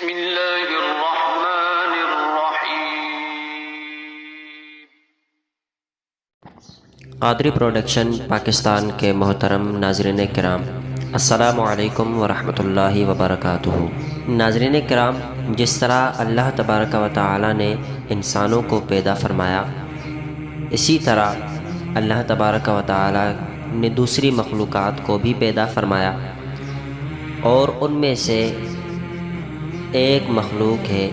بسم اللہ الرحمن الرحیم۔ قادری پروڈکشن پاکستان کے محترم ناظرین کرام، السلام علیکم ورحمۃ اللہ وبرکاتہ۔ ناظرین کرام، جس طرح اللہ تبارک و تعالی نے انسانوں کو پیدا فرمایا، اسی طرح اللہ تبارک و تعالی نے دوسری مخلوقات کو بھی پیدا فرمایا، اور ان میں سے ایک مخلوق ہے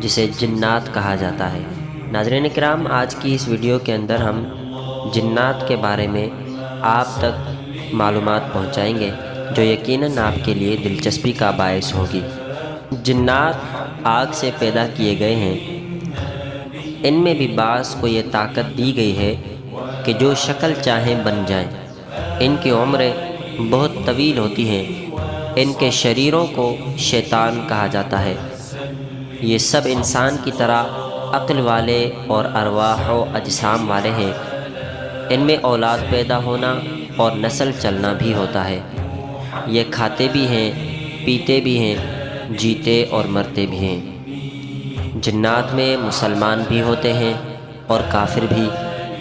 جسے جنات کہا جاتا ہے۔ ناظرین کرام، آج کی اس ویڈیو کے اندر ہم جنات کے بارے میں آپ تک معلومات پہنچائیں گے جو یقیناً آپ کے لیے دلچسپی کا باعث ہوگی۔ جنات آگ سے پیدا کیے گئے ہیں۔ ان میں بھی بعض کو یہ طاقت دی گئی ہے کہ جو شکل چاہیں بن جائیں۔ ان کی عمریں بہت طویل ہوتی ہیں۔ ان کے شریروں کو شیطان کہا جاتا ہے۔ یہ سب انسان کی طرح عقل والے اور ارواح و اجسام والے ہیں۔ ان میں اولاد پیدا ہونا اور نسل چلنا بھی ہوتا ہے۔ یہ کھاتے بھی ہیں، پیتے بھی ہیں، جیتے اور مرتے بھی ہیں۔ جنات میں مسلمان بھی ہوتے ہیں اور کافر بھی،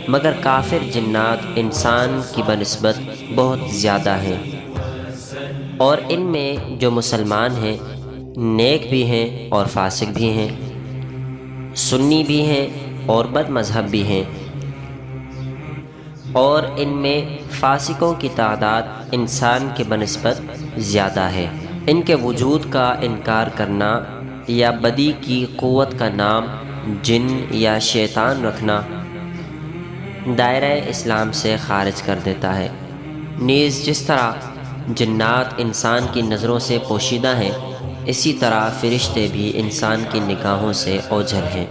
مگر کافر جنات انسان کی بنسبت بہت زیادہ ہیں، اور ان میں جو مسلمان ہیں نیک بھی ہیں اور فاسق بھی ہیں، سنی بھی ہیں اور بد مذہب بھی ہیں، اور ان میں فاسقوں کی تعداد انسان کے بنسبت زیادہ ہے۔ ان کے وجود کا انکار کرنا یا بدی کی قوت کا نام جن یا شیطان رکھنا دائرہ اسلام سے خارج کر دیتا ہے۔ نیز جس طرح جنات انسان کی نظروں سے پوشیدہ ہیں، اسی طرح فرشتے بھی انسان کی نگاہوں سے اوجھل ہیں۔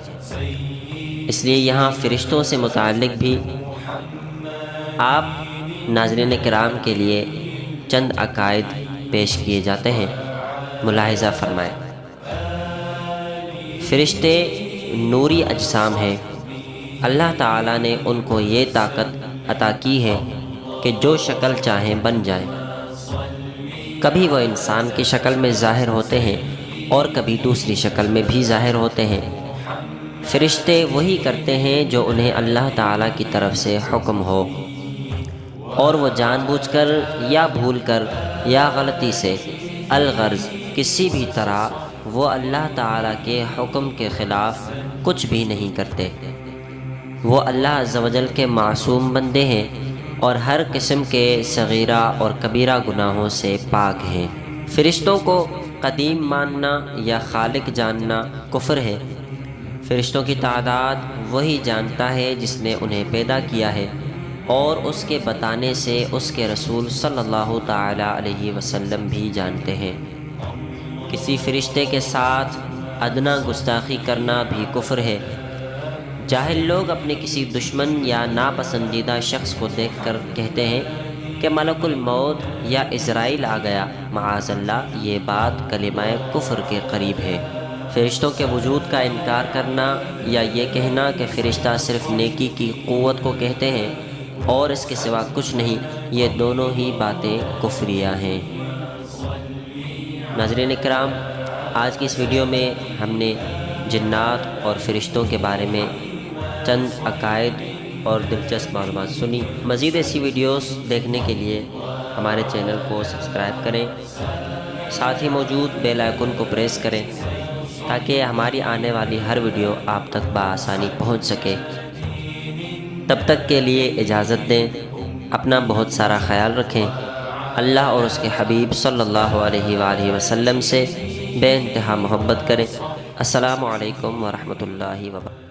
اس لیے یہاں فرشتوں سے متعلق بھی آپ ناظرین کرام کے لیے چند عقائد پیش کیے جاتے ہیں، ملاحظہ فرمائیں۔ فرشتے نوری اجسام ہیں۔ اللہ تعالیٰ نے ان کو یہ طاقت عطا کی ہے کہ جو شکل چاہیں بن جائیں۔ کبھی وہ انسان کی شکل میں ظاہر ہوتے ہیں اور کبھی دوسری شکل میں بھی ظاہر ہوتے ہیں۔ فرشتے وہی کرتے ہیں جو انہیں اللہ تعالیٰ کی طرف سے حکم ہو، اور وہ جان بوجھ کر یا بھول کر یا غلطی سے الغرض کسی بھی طرح وہ اللہ تعالیٰ کے حکم کے خلاف کچھ بھی نہیں کرتے۔ وہ اللہ عز و جل کے معصوم بندے ہیں اور ہر قسم کے صغیرہ اور کبیرہ گناہوں سے پاک ہیں۔ فرشتوں کو قدیم ماننا یا خالق جاننا کفر ہے۔ فرشتوں کی تعداد وہی جانتا ہے جس نے انہیں پیدا کیا ہے، اور اس کے بتانے سے اس کے رسول صلی اللہ تعالی علیہ وسلم بھی جانتے ہیں۔ کسی فرشتے کے ساتھ ادنا گستاخی کرنا بھی کفر ہے۔ جاہل لوگ اپنے کسی دشمن یا ناپسندیدہ شخص کو دیکھ کر کہتے ہیں کہ ملک الموت یا عزرائیل آ گیا۔ معاذ اللہ، یہ بات کلمہ کفر کے قریب ہے۔ فرشتوں کے وجود کا انکار کرنا یا یہ کہنا کہ فرشتہ صرف نیکی کی قوت کو کہتے ہیں اور اس کے سوا کچھ نہیں، یہ دونوں ہی باتیں کفریہ ہیں۔ ناظرین کرام، آج کی اس ویڈیو میں ہم نے جنات اور فرشتوں کے بارے میں چند عقائد اور دلچسپ معلومات سنی۔ مزید ایسی ویڈیوز دیکھنے کے لیے ہمارے چینل کو سبسکرائب کریں، ساتھ ہی موجود بیل آئیکن کو پریس کریں تاکہ ہماری آنے والی ہر ویڈیو آپ تک بآسانی پہنچ سکے۔ تب تک کے لیے اجازت دیں، اپنا بہت سارا خیال رکھیں۔ اللہ اور اس کے حبیب صلی اللہ علیہ وآلہ وسلم سے بے انتہا محبت کریں۔ السلام علیکم ورحمۃ اللہ وبرکاتہ۔